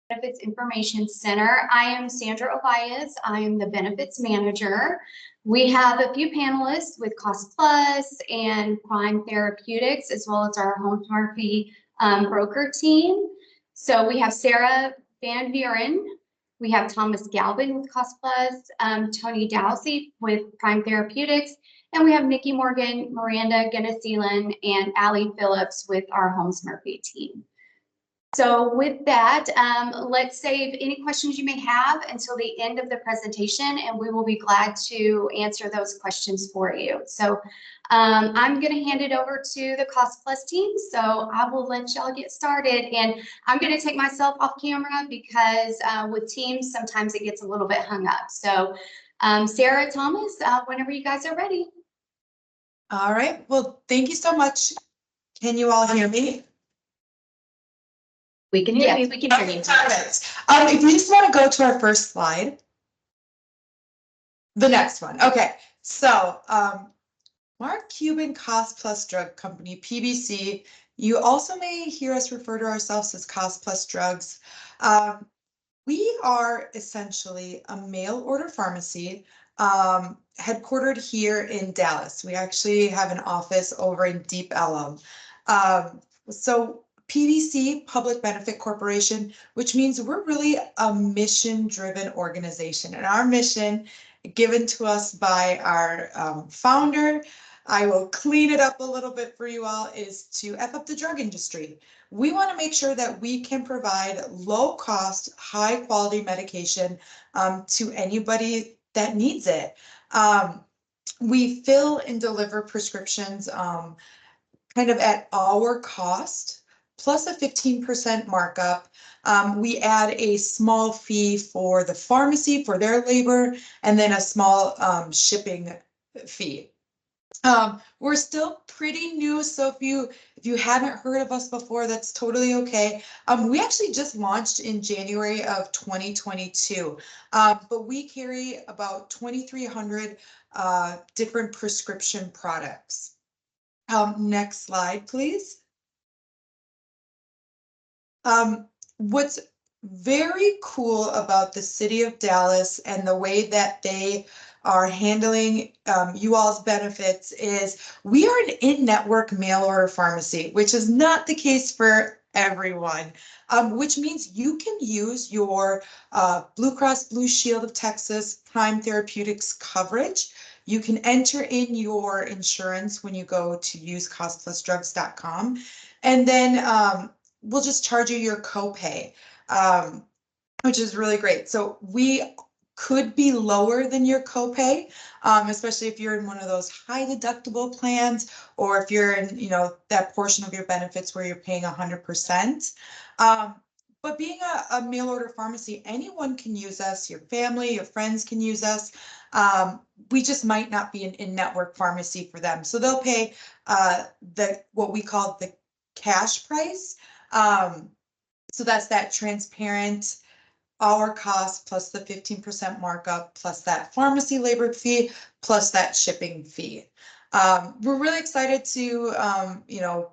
Benefits Information Center. I am Sandra Ovias. I am the benefits manager. We have a few panelists with Cost Plus and Prime Therapeutics, as well as our Home Murphy broker team. So we have Sarah Van Buren. We have Thomas Galvin with Cost Plus, Tony Dowsey with Prime Therapeutics, and we have Nikki Morgan, Miranda Genesilan, and Allie Phillips with our Holmes Murphy team. So with that, let's save any questions you may have until the end of the presentation, and we will be glad to answer those questions for you. So I'm going to hand it over to the Cost Plus team. So I will let y'all get started, and I'm going to take myself off camera because with Teams, sometimes it gets a little bit hung up. So Sarah, Thomas, whenever you guys are ready. All right. Well, thank you so much. Can you all hear me? We can hear you. We can hear you. Perfect. If you just want to go to our first slide. The next one. Okay. So Mark Cuban Cost Plus Drug Company, PBC. You also may hear us refer to ourselves as Cost Plus Drugs. We are essentially a mail order pharmacy headquartered here in Dallas. We actually have an office over in Deep Ellum. So PBC, Public Benefit Corporation, which means we're really a mission-driven organization. And our mission, given to us by our founder, I will clean it up a little bit for you all, is to F up the drug industry. We want to make sure that we can provide low-cost, high-quality medication to anybody that needs it. We fill and deliver prescriptions kind of at our cost, plus a 15% markup. We add a small fee for the pharmacy for their labor, and then a small shipping fee. We're still pretty new, so if you haven't heard of us before, that's totally okay. We actually just launched in January of 2022, but we carry about 2,300 different prescription products. Next slide, please. What's very cool about the city of Dallas and the way that they are handling you all's benefits is we are an in-network mail order pharmacy, which is not the case for everyone, which means you can use your Blue Cross Blue Shield of Texas Prime Therapeutics coverage. You can enter in your insurance when you go to use costplusdrugs.com, and then we'll just charge you your copay, which is really great. So we could be lower than your copay, especially if you're in one of those high deductible plans, or if you're in, that portion of your benefits where you're paying 100%. But being a mail order pharmacy, anyone can use us. Your family, your friends can use us. We just might not be an in-network pharmacy for them. So they'll pay what we call the cash price. So that's that transparent, our cost plus the 15% markup, plus that pharmacy labor fee, plus that shipping fee. We're really excited to,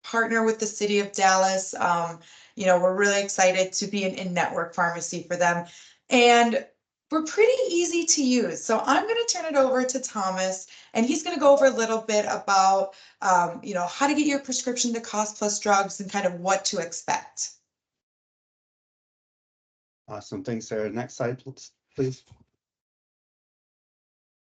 partner with the city of Dallas. We're really excited to be an in-network pharmacy for them. And we're pretty easy to use. So I'm going to turn it over to Thomas, and he's going to go over a little bit about, how to get your prescription to Cost Plus Drugs and kind of what to expect. Awesome. Thanks, Sarah. Next slide, please.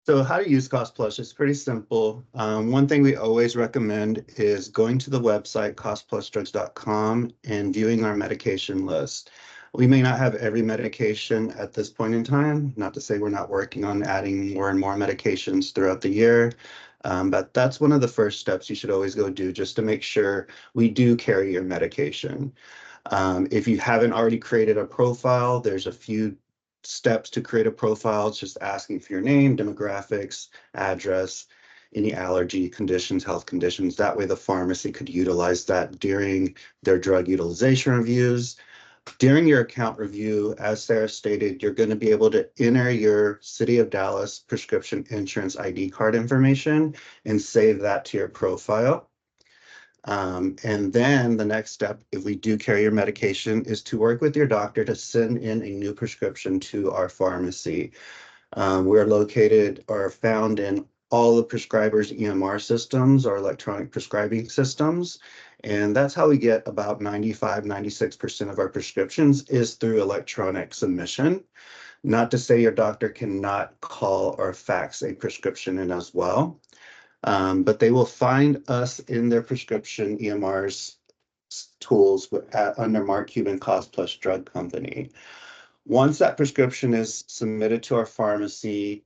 So how to use Cost Plus is pretty simple. One thing we always recommend is going to the website costplusdrugs.com and viewing our medication list. We may not have every medication at this point in time, not to say we're not working on adding more and more medications throughout the year, but that's one of the first steps you should always go do, just to make sure we do carry your medication. If you haven't already created a profile, there's a few steps to create a profile. It's just asking for your name, demographics, address, any allergy conditions, health conditions. That way the pharmacy could utilize that during their drug utilization reviews. During your account review, as Sarah stated, you're going to be able to enter your City of Dallas prescription insurance ID card information and save that to your profile. And then the next step, if we do carry your medication, is to work with your doctor to send in a new prescription to our pharmacy. We're located or found in all the prescribers' EMR systems or electronic prescribing systems. And that's how we get about 96% of our prescriptions is through electronic submission. Not to say your doctor cannot call or fax a prescription in as well, but they will find us in their prescription EMR's tools under Mark Cuban Cost Plus Drug Company. Once that prescription is submitted to our pharmacy,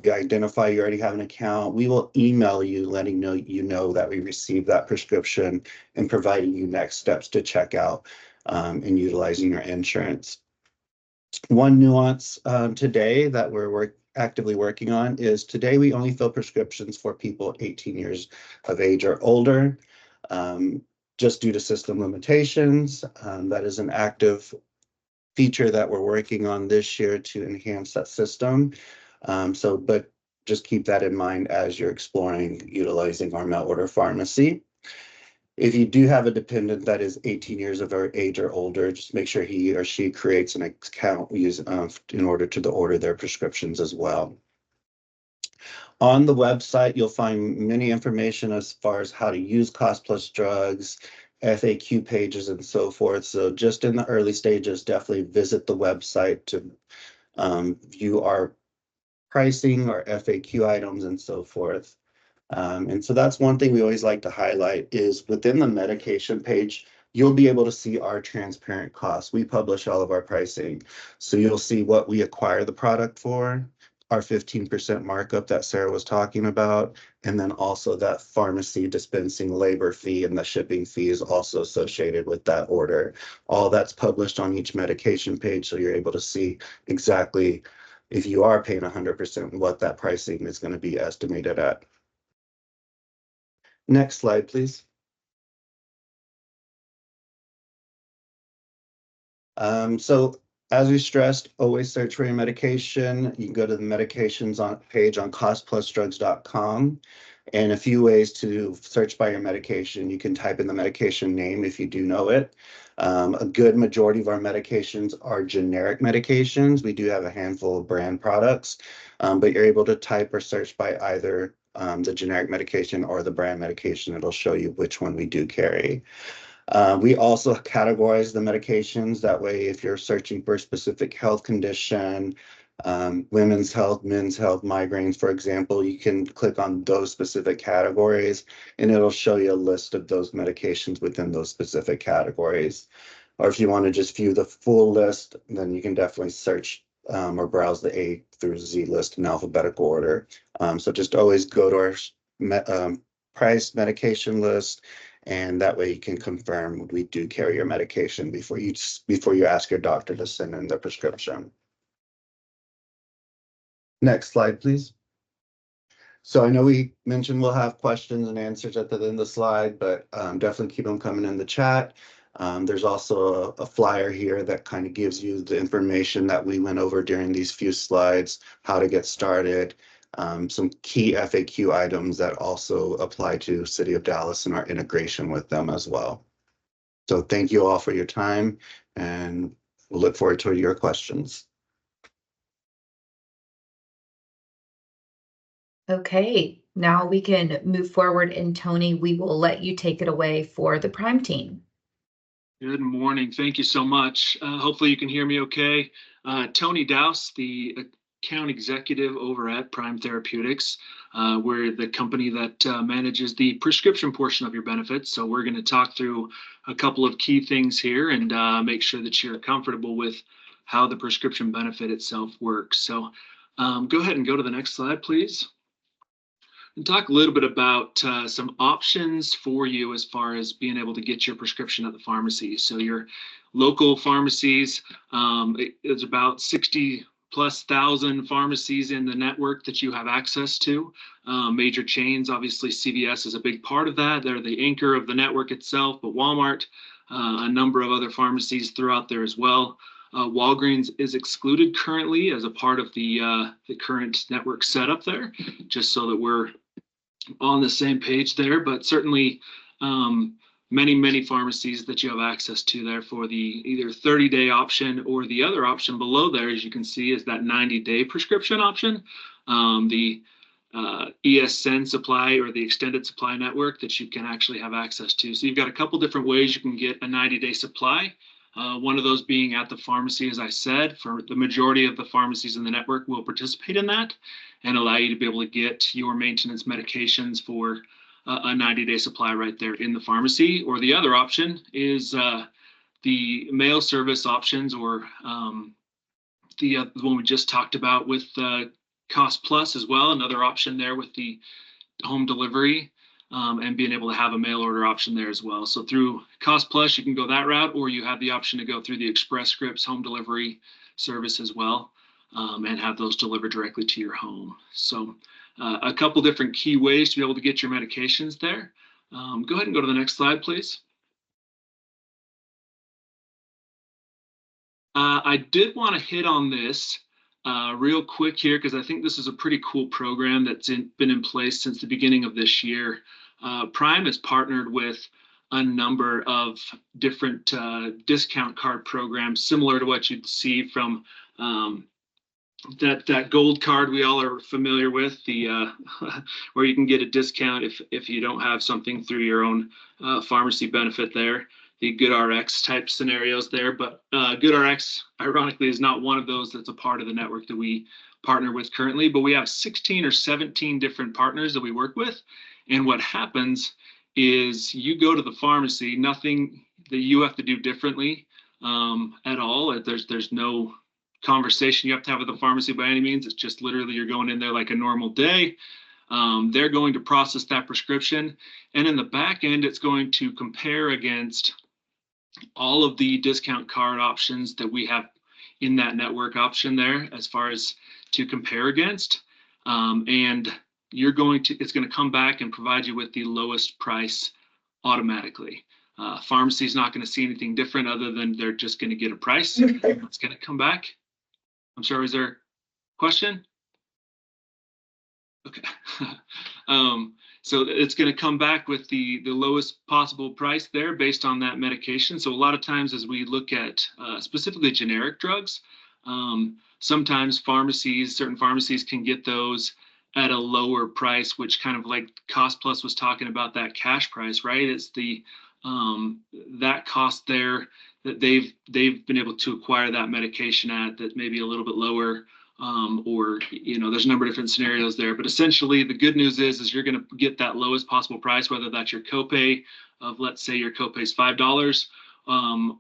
you identify you already have an account, we will email you letting you know that we received that prescription and providing you next steps to check out and utilizing your insurance. One nuance today that we're actively working on is today we only fill prescriptions for people 18 years of age or older, just due to system limitations. That is an active feature that we're working on this year to enhance that system. But just keep that in mind as you're exploring utilizing our mail order pharmacy. If you do have a dependent that is 18 years of age or older, just make sure he or she creates an account in order to order their prescriptions as well. On the website, you'll find many information as far as how to use Cost Plus drugs, FAQ pages, and so forth. So just in the early stages, definitely visit the website to view our pricing, our FAQ items, and so forth. And so that's one thing we always like to highlight is within the medication page, you'll be able to see our transparent costs. We publish all of our pricing. So you'll see what we acquire the product for, our 15% markup that Sarah was talking about, and then also that pharmacy dispensing labor fee and the shipping fee is also associated with that order. All that's published on each medication page, so you're able to see exactly if you are paying 100% what that pricing is going to be estimated at. Next slide, please. So as we stressed, always search for your medication. You can go to the medications page on costplusdrugs.com. And a few ways to search by your medication. You can type in the medication name if you do know it. A good majority of our medications are generic medications. We do have a handful of brand products, but you're able to type or search by either the generic medication or the brand medication. It'll show you which one we do carry. We also categorize the medications. That way, if you're searching for a specific health condition, women's health, men's health, migraines, for example, you can click on those specific categories and it'll show you a list of those medications within those specific categories. Or if you want to just view the full list, then you can definitely search or browse the A through Z list in alphabetical order. So just always go to our price medication list, and that way you can confirm we do carry your medication before you ask your doctor to send in the prescription. Next slide, please. So I know we mentioned we'll have questions and answers at the end of the slide, but definitely keep them coming in the chat. There's also a flyer here that kind of gives you the information that we went over during these few slides, how to get started, some key FAQ items that also apply to City of Dallas and our integration with them as well. So thank you all for your time, and we'll look forward to your questions. Okay, now we can move forward, and Tony, we will let you take it away for the Prime team. Good morning. Thank you so much. Hopefully you can hear me okay. Tony Dowse, the account executive over at Prime Therapeutics. We're the company that manages the prescription portion of your benefits. So we're going to talk through a couple of key things here and make sure that you're comfortable with how the prescription benefit itself works. So go ahead and go to the next slide, please. And talk a little bit about some options for you as far as being able to get your prescription at the pharmacy. So your local pharmacies, it's about 60,000+ pharmacies in the network that you have access to. Major chains, obviously CVS is a big part of that. They're the anchor of the network itself, but Walmart, a number of other pharmacies throughout there as well. Walgreens is excluded currently as a part of the current network setup there, just so that we're on the same page there, but certainly many pharmacies that you have access to there for the either 30-day option, or the other option below there, as you can see, is that 90-day prescription option. The ESN supply, or the extended supply network, that you can actually have access to. So you've got a couple different ways you can get a 90-day supply. One of those being at the pharmacy, as I said. For the majority of the pharmacies in the network will participate in that and allow you to be able to get your maintenance medications for a 90-day supply right there in the pharmacy. Or the other option is the mail service options, or the one we just talked about with Cost Plus as well. Another option there with the home delivery, and being able to have a mail order option there as well. So through Cost Plus, you can go that route, or you have the option to go through the Express Scripts home delivery service as well, and have those delivered directly to your home. So a couple different key ways to be able to get your medications there. Go ahead and go to the next slide, please. I did want to hit on this real quick here, because I think this is a pretty cool program that's been in place since the beginning of this year. Prime has partnered with a number of different discount card programs, similar to what you'd see from that gold card we all are familiar with, the where you can get a discount if you don't have something through your own pharmacy benefit there. The GoodRx type scenarios there, but GoodRx, ironically, is not one of those that's a part of the network that we partner with currently, but we have 16 or 17 different partners that we work with. And what happens is you go to the pharmacy, nothing that you have to do differently at all. There's no conversation you have to have with the pharmacy by any means. It's just literally you're going in there like a normal day. They're going to process that prescription, and in the back end, it's going to compare against all of the discount card options that we have in that network option there, as far as to compare against. And it's going to come back and provide you with the lowest price automatically. Pharmacy's not going to see anything different other than they're just going to get a price. It's going to come back. I'm sorry, is there a question? Okay. So it's going to come back with the lowest possible price there based on that medication. So a lot of times, as we look at specifically generic drugs, sometimes certain pharmacies can get those at a lower price, which kind of like Cost Plus was talking about, that cash price, right? It's the that cost there that they've been able to acquire that medication at, that may be a little bit lower. Or, there's a number of different scenarios there, but essentially the good news is you're going to get that lowest possible price, whether that's your copay of, let's say your copay is $5,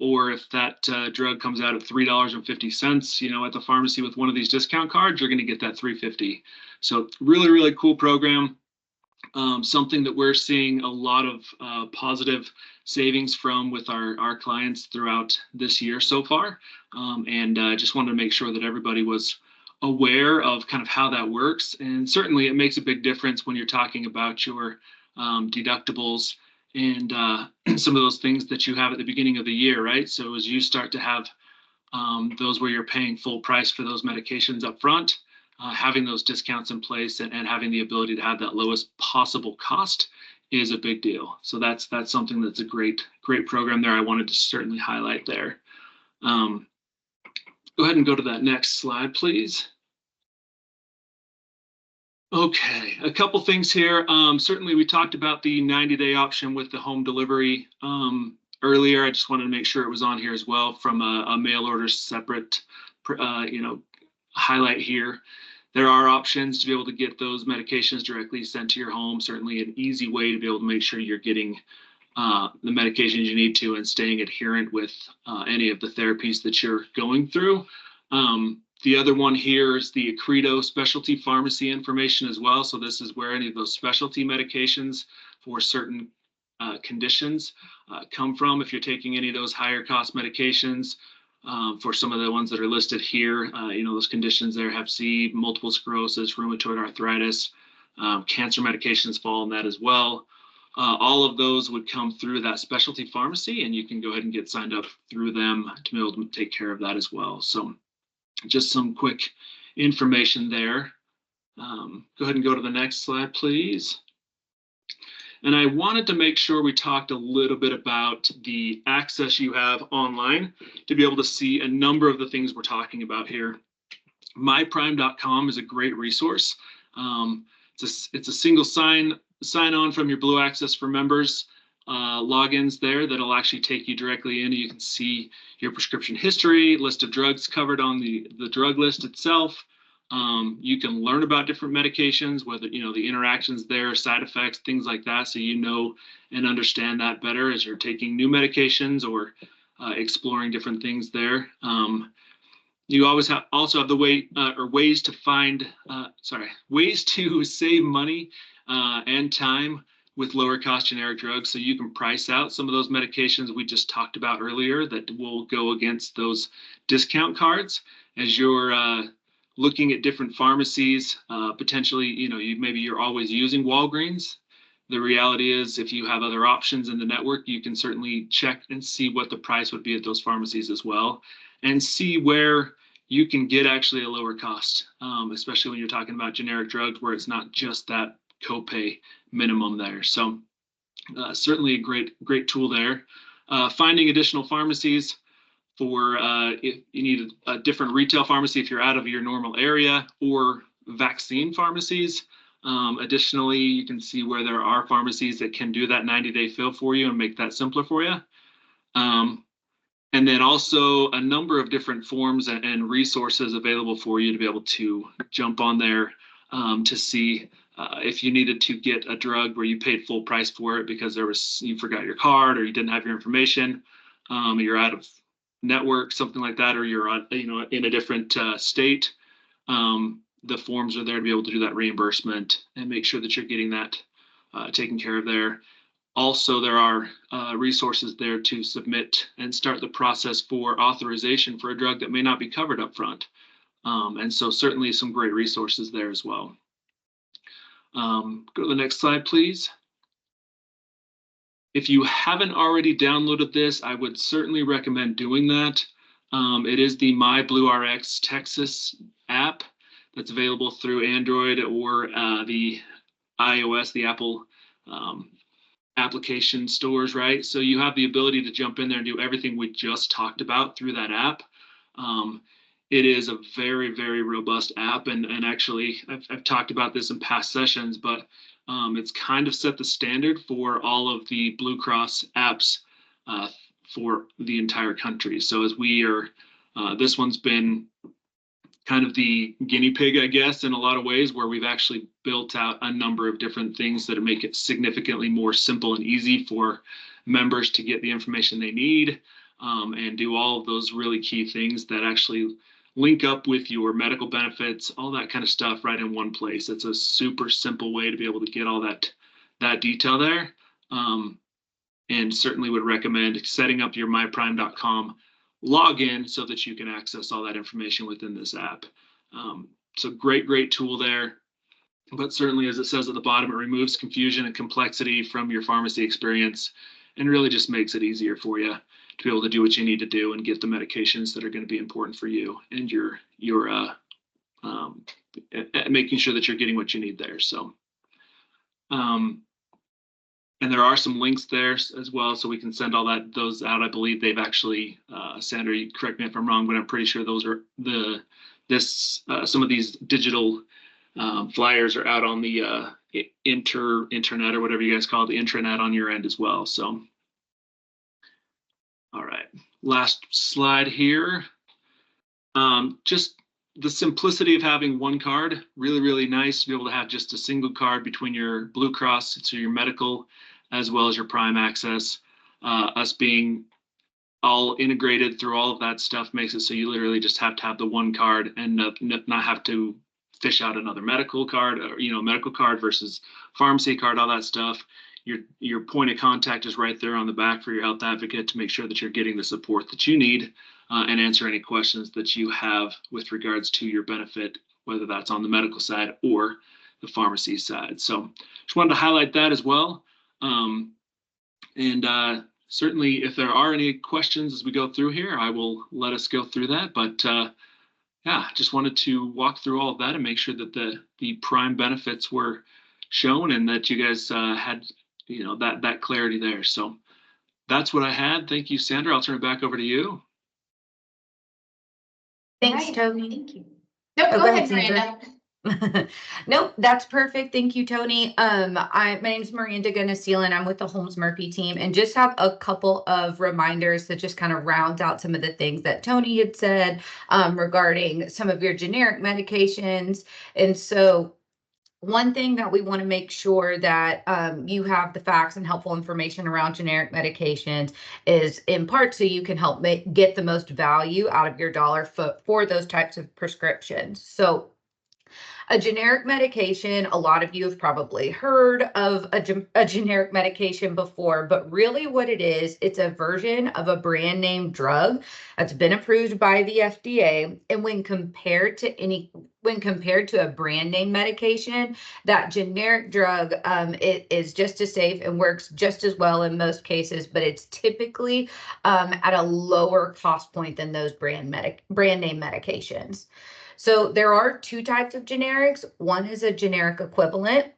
or if that drug comes out at $3.50, at the pharmacy with one of these discount cards, you're going to get that $3.50. So really, really cool program. Something that we're seeing a lot of positive savings from with our clients throughout this year so far. And just wanted to make sure that everybody was aware of kind of how that works. And certainly it makes a big difference when you're talking about your deductibles and some of those things that you have at the beginning of the year, right? So as you start to have those where you're paying full price for those medications up front, having those discounts in place and having the ability to have that lowest possible cost is a big deal. So that's something that's a great program there. I wanted to certainly highlight there. Go ahead and go to that next slide, please. Okay, a couple things here. Certainly we talked about the 90-day option with the home delivery earlier. I just wanted to make sure it was on here as well from a mail order separate, highlight here. There are options to be able to get those medications directly sent to your home. Certainly an easy way to be able to make sure you're getting the medications you need to and staying adherent with any of the therapies that you're going through. The other one here is the Accredo specialty pharmacy information as well. So this is where any of those specialty medications for certain conditions come from. If you're taking any of those higher cost medications, for some of the ones that are listed here, those conditions there, Hep C, multiple sclerosis, rheumatoid arthritis, cancer medications fall in that as well. All of those would come through that specialty pharmacy, and you can go ahead and get signed up through them to be able to take care of that as well. So just some quick information there. Go ahead and go to the next slide, please. And I wanted to make sure we talked a little bit about the access you have online to be able to see a number of the things we're talking about here. myprime.com is a great resource. It's a single sign on from your Blue Access for members logins there that'll actually take you directly in. You can see your prescription history, list of drugs covered on the drug list itself. You can learn about different medications, whether, the interactions there, side effects, things like that. So you know and understand that better as you're taking new medications or exploring different things there. You always also have the ways to save money and time with lower cost generic drugs. So you can price out some of those medications we just talked about earlier that will go against those discount cards as you're looking at different pharmacies. Potentially, maybe you're always using Walgreens. The reality is, if you have other options in the network, you can certainly check and see what the price would be at those pharmacies as well, and see where you can get actually a lower cost, especially when you're talking about generic drugs where it's not just that copay minimum there. So certainly a great tool there. Finding additional pharmacies for if you need a different retail pharmacy if you're out of your normal area, or vaccine pharmacies. Additionally, you can see where there are pharmacies that can do that 90-day fill for you and make that simpler for you. And then also a number of different forms and resources available for you to be able to jump on there to see if you needed to get a drug where you paid full price for it because you forgot your card or you didn't have your information, you're out of network, something like that, or you're in a different state. The forms are there to be able to do that reimbursement and make sure that you're getting that taken care of there. Also, there are resources there to submit and start the process for authorization for a drug that may not be covered up front. And so certainly some great resources there as well. Go to the next slide, please. If you haven't already downloaded this, I would certainly recommend doing that. It is the MyBlueRx Texas app that's available through Android or the iOS, the Apple application stores, right? So you have the ability to jump in there and do everything we just talked about through that app. It is a very, very robust app. And actually, I've talked about this in past sessions, but it's kind of set the standard for all of the Blue Cross apps for the entire country. So as we are, this one's been kind of the guinea pig, I guess, in a lot of ways, where we've actually built out a number of different things that make it significantly more simple and easy for members to get the information they need and do all of those really key things that actually link up with your medical benefits, all that kind of stuff right in one place. It's a super simple way to be able to get all that detail there. And certainly would recommend setting up your myprime.com login so that you can access all that information within this app. So great tool there. But certainly, as it says at the bottom, it removes confusion and complexity from your pharmacy experience and really just makes it easier for you to be able to do what you need to do and get the medications that are going to be important for you and your making sure that you're getting what you need there. So, and there are some links there as well, so we can send those out. I believe they've actually, Sandra, you correct me if I'm wrong, but I'm pretty sure those are some of these digital flyers are out on the internet or whatever you guys call it, the intranet on your end as well. So, all right, last slide here. Just the simplicity of having one card, really nice to be able to have just a single card between your Blue Cross, so your medical, as well as your Prime Access. Us being all integrated through all of that stuff makes it so you literally just have to have the one card and not have to fish out another medical card, or medical card versus pharmacy card, all that stuff. Your point of contact is right there on the back for your health advocate to make sure that you're getting the support that you need and answer any questions that you have with regards to your benefit, whether that's on the medical side or the pharmacy side. So just wanted to highlight that as well. Certainly if there are any questions as we go through here, I will let us go through that. But yeah, just wanted to walk through all of that and make sure that the Prime benefits were shown and that you guys had that clarity there. So that's what I had. Thank you, Sandra. I'll turn it back over to you. Thanks, Right. Tony. Thank you. No, Oh, go ahead, Sandra. Miranda. Nope, that's perfect. Thank you, Tony. My name's Miranda Gunness-Sealan. I'm with the Holmes Murphy team, and just have a couple of reminders that just kind of rounds out some of the things that Tony had said regarding some of your generic medications. And so one thing that we want to make sure that you have the facts and helpful information around generic medications is in part so you can help get the most value out of your dollar for those types of prescriptions. So a generic medication, a lot of you have probably heard of a generic medication before, but really what it is, it's a version of a brand name drug that's been approved by the FDA. And when compared to a brand name medication, that generic drug, it is just as safe and works just as well in most cases, but it's typically at a lower cost point than those brand name medications. So there are two types of generics. One is a generic equivalent.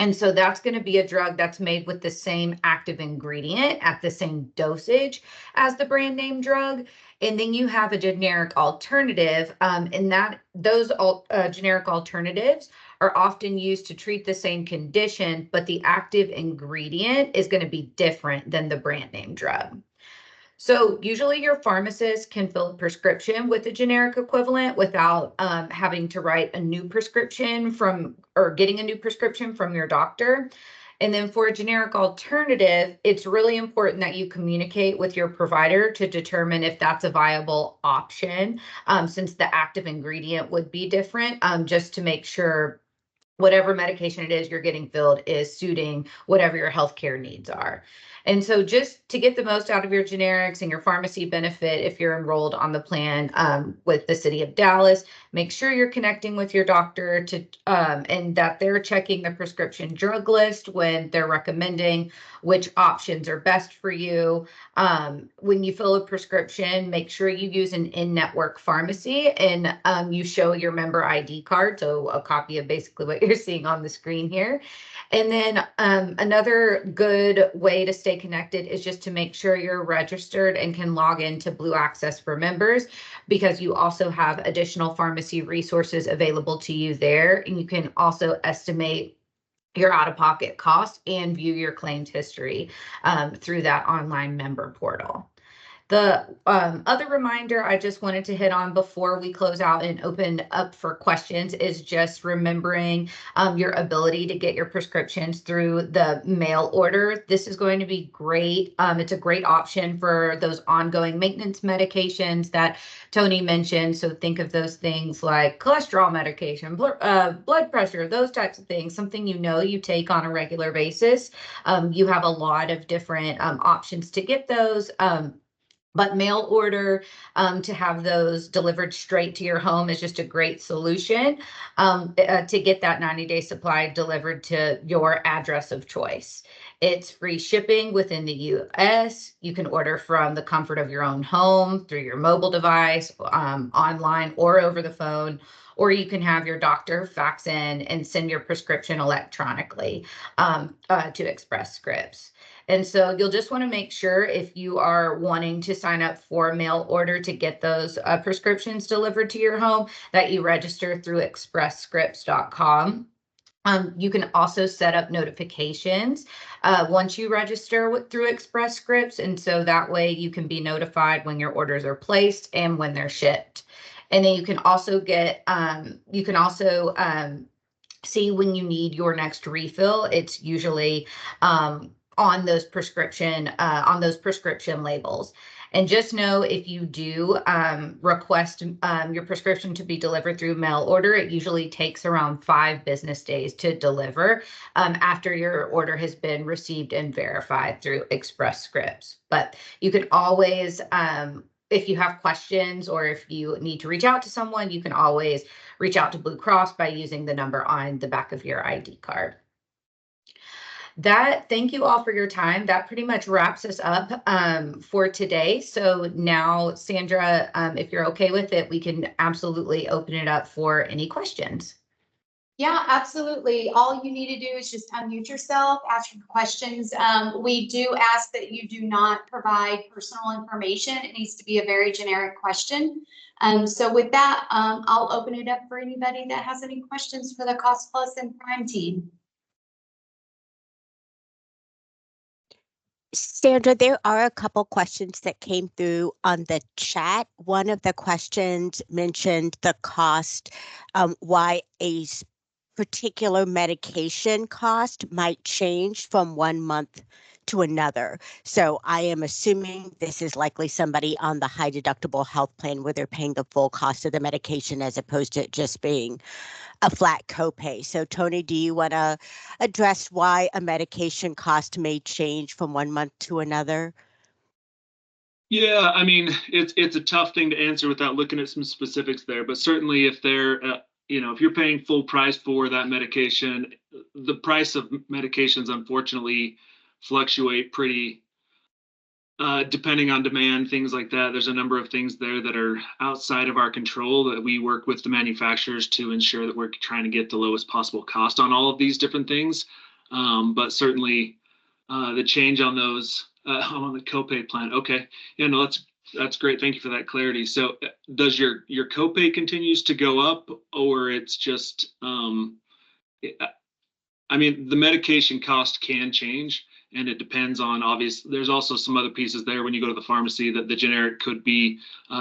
And so that's going to be a drug that's made with the same active ingredient at the same dosage as the brand name drug. And then you have a generic alternative, and those generic alternatives are often used to treat the same condition, but the active ingredient is going to be different than the brand name drug. So usually your pharmacist can fill a prescription with a generic equivalent without having to write a new prescription or getting a new prescription from your doctor. And then for a generic alternative, it's really important that you communicate with your provider to determine if that's a viable option, since the active ingredient would be different, just to make sure whatever medication it is you're getting filled is suiting whatever your healthcare needs are. And so just to get the most out of your generics and your pharmacy benefit, if you're enrolled on the plan with the city of Dallas, make sure you're connecting with your doctor and that they're checking the prescription drug list when they're recommending which options are best for you. When you fill a prescription, make sure you use an in-network pharmacy and you show your member ID card, so a copy of basically what you're seeing on the screen here. And then another good way to stay connected is just to make sure you're registered and can log into Blue Access for members, because you also have additional pharmacy resources available to you there. And you can also estimate your out-of-pocket costs and view your claims history through that online member portal. The other reminder I just wanted to hit on before we close out and open up for questions is just remembering your ability to get your prescriptions through the mail order. This is going to be great. It's a great option for those ongoing maintenance medications that Tony mentioned. So think of those things like cholesterol medication, blood pressure, those types of things, something you take on a regular basis. You have a lot of different options to get those. But mail order to have those delivered straight to your home is just a great solution to get that 90-day supply delivered to your address of choice. It's free shipping within the US. You can order from the comfort of your own home through your mobile device, online or over the phone, or you can have your doctor fax in and send your prescription electronically to Express Scripts. And so you'll just want to make sure, if you are wanting to sign up for mail order to get those prescriptions delivered to your home, that you register through expressscripts.com. You can also set up notifications once you register through Express Scripts. And so that way you can be notified when your orders are placed and when they're shipped. And then you can also see when you need your next refill. It's usually on those prescription labels. And just know, if you do request your prescription to be delivered through mail order, it usually takes around 5 business days to deliver after your order has been received and verified through Express Scripts. But you can always, if you have questions or if you need to reach out to someone, you can always reach out to Blue Cross by using the number on the back of your ID card. Thank you all for your time. That pretty much wraps us up for today. So now, Sandra, if you're okay with it, we can absolutely open it up for any questions. Yeah, absolutely. All you need to do is just unmute yourself, ask your questions. We do ask that you do not provide personal information. It needs to be a very generic question. So with that, I'll open it up for anybody that has any questions for the Cost Plus and Prime team. Sandra, there are a couple questions that came through on the chat. One of the questions mentioned the cost, why a particular medication cost might change from 1 month to another. So I am assuming this is likely somebody on the high deductible health plan where they're paying the full cost of the medication as opposed to it just being a flat copay. So Tony, do you want to address why a medication cost may change from 1 month to another? Yeah, I mean, it's a tough thing to answer without looking at some specifics there, but certainly if they're, if you're paying full price for that medication, the price of medications unfortunately fluctuate pretty, depending on demand, things like that. There's a number of things there that are outside of our control that we work with the manufacturers to ensure that we're trying to get the lowest possible cost on all of these different things. But certainly the change on those, on the copay plan. Okay. Yeah, no, that's great. Thank you for that clarity. So does your copay continues to go up, or it's just, I mean, the medication cost can change, and it depends on, obviously, there's also some other pieces there when you go to the pharmacy that the generic could be,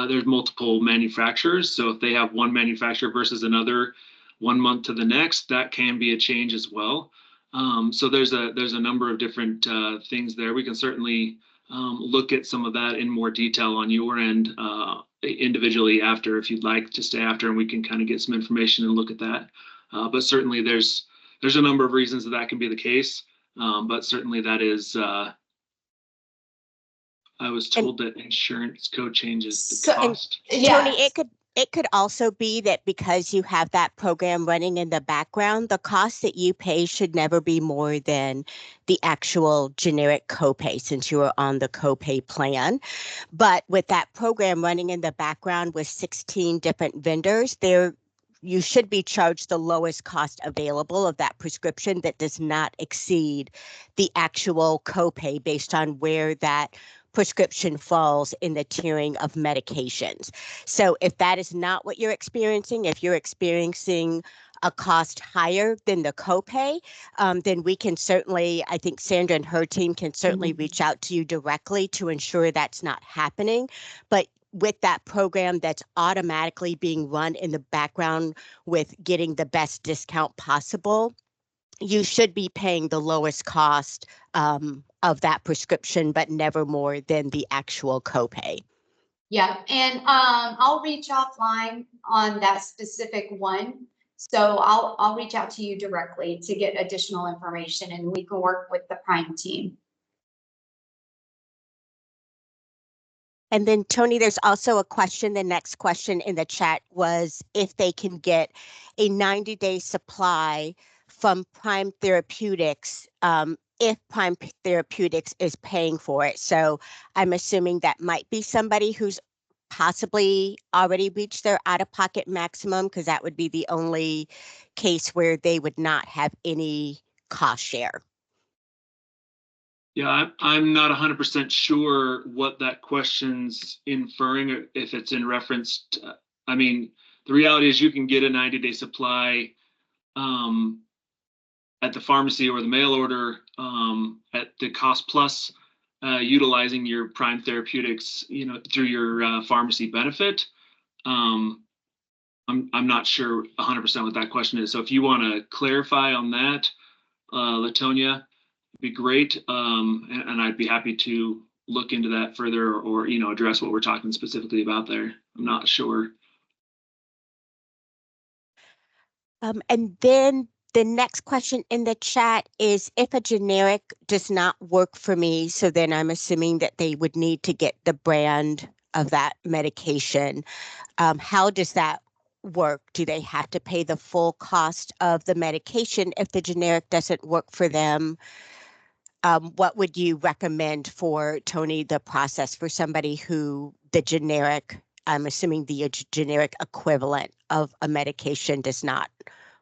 there's multiple manufacturers. So if they have one manufacturer versus another 1 month to the next, that can be a change as well. So there's a number of different things there. We can certainly look at some of that in more detail on your end individually after, if you'd like to stay after, and we can kind of get some information and look at that. But certainly there's a number of reasons that can be the case. But certainly that is, I was told that insurance code changes the cost. Tony, it could also be that because you have that program running in the background, the cost that you pay should never be more than the actual generic copay, since you are on the copay plan. But with that program running in the background with 16 different vendors, you should be charged the lowest cost available of that prescription that does not exceed the actual copay based on where that prescription falls in the tiering of medications. So if that is not what you're experiencing, if you're experiencing a cost higher than the copay, then we can certainly, I think Sandra and her team can certainly reach out to you directly to ensure that's not happening. But with that program that's automatically being run in the background with getting the best discount possible, you should be paying the lowest cost of that prescription, but never more than the actual copay. Yeah, and I'll reach offline on that specific one. So I'll reach out to you directly to get additional information, and we can work with the Prime team. And then Tony, there's also a question. The next question in the chat was if they can get a 90-day supply from Prime Therapeutics, if Prime Therapeutics is paying for it. So I'm assuming that might be somebody who's possibly already reached their out-of-pocket maximum, because that would be the only case where they would not have any cost share. Yeah, I'm not 100% sure what that question's inferring, or if it's in reference to, I mean, the reality is you can get a 90-day supply at the pharmacy or the mail order at the Cost Plus, utilizing your Prime Therapeutics, through your pharmacy benefit. I'm not sure 100% what that question is. So if you want to clarify on that, Latonia, be great, and I'd be happy to look into that further, or address what we're talking specifically about there. I'm not sure. And then the next question in the chat is if a generic does not work for me, so then I'm assuming that they would need to get the brand of that medication. How does that work? Do they have to pay the full cost of the medication if the generic doesn't work for them? What would you recommend for, Tony, the process for somebody who the generic, I'm assuming the generic equivalent of a medication does not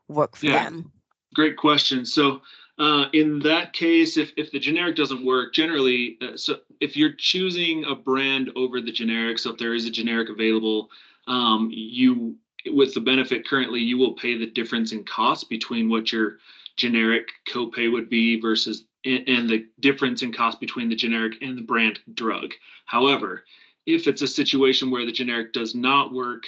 work for Yeah. them? Great question. So in that case, if the generic doesn't work, generally, so if you're choosing a brand over the generic, so if there is a generic available, you, with the benefit currently, you will pay the difference in cost between what your generic copay would be versus, and the difference in cost between the generic and the brand drug. However, if it's a situation where the generic does not work,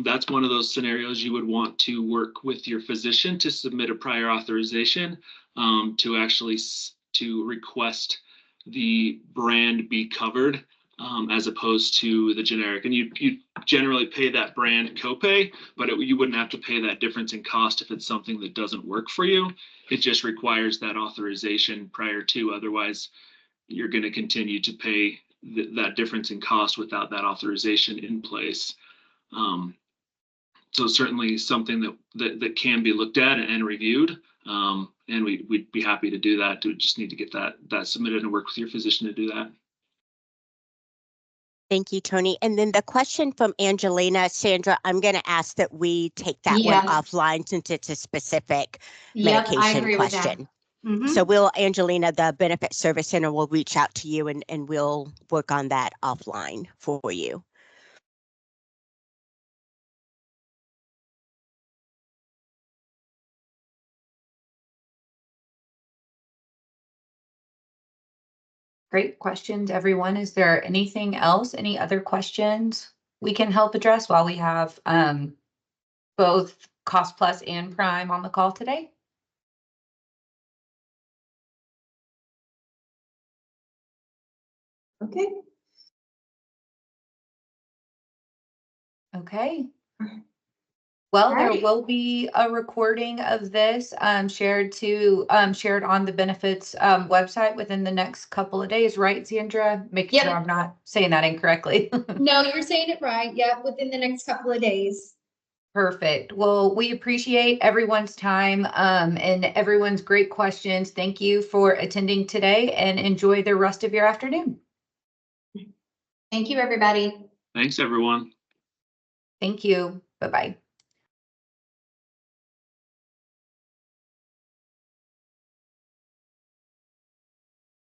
that's one of those scenarios you would want to work with your physician to submit a prior authorization to actually to request the brand be covered as opposed to the generic. And you generally pay that brand copay, but you wouldn't have to pay that difference in cost if it's something that doesn't work for you. It just requires that authorization prior to, otherwise you're going to continue to pay that difference in cost without that authorization in place. So certainly something that can be looked at and reviewed, and we'd be happy to do that. We just need to get that submitted and work with your physician to do that. Thank you, Tony. And then the question from Angelina, Sandra, I'm going to ask that we take that one Yeah. offline since it's a specific Yep, I medication agree with that. question. Mhm. So we'll, Angelina, the Benefit Service Center will reach out to you and we'll work on that offline for you. Great questions, everyone. Is there anything else? Any other questions we can help address while we have both Cost Plus and Prime on the call today? Okay. Okay. Well, there will be a recording of this shared on the benefits website within the next couple of days, right, Sandra? Make Yep. sure I'm not saying that incorrectly. No, you're saying it right. Yeah, within the next couple of days. Perfect. Well, we appreciate everyone's time and everyone's great questions. Thank you for attending today and enjoy the rest of your afternoon. Thank you, everybody. Thanks, everyone. Thank you. Bye-bye.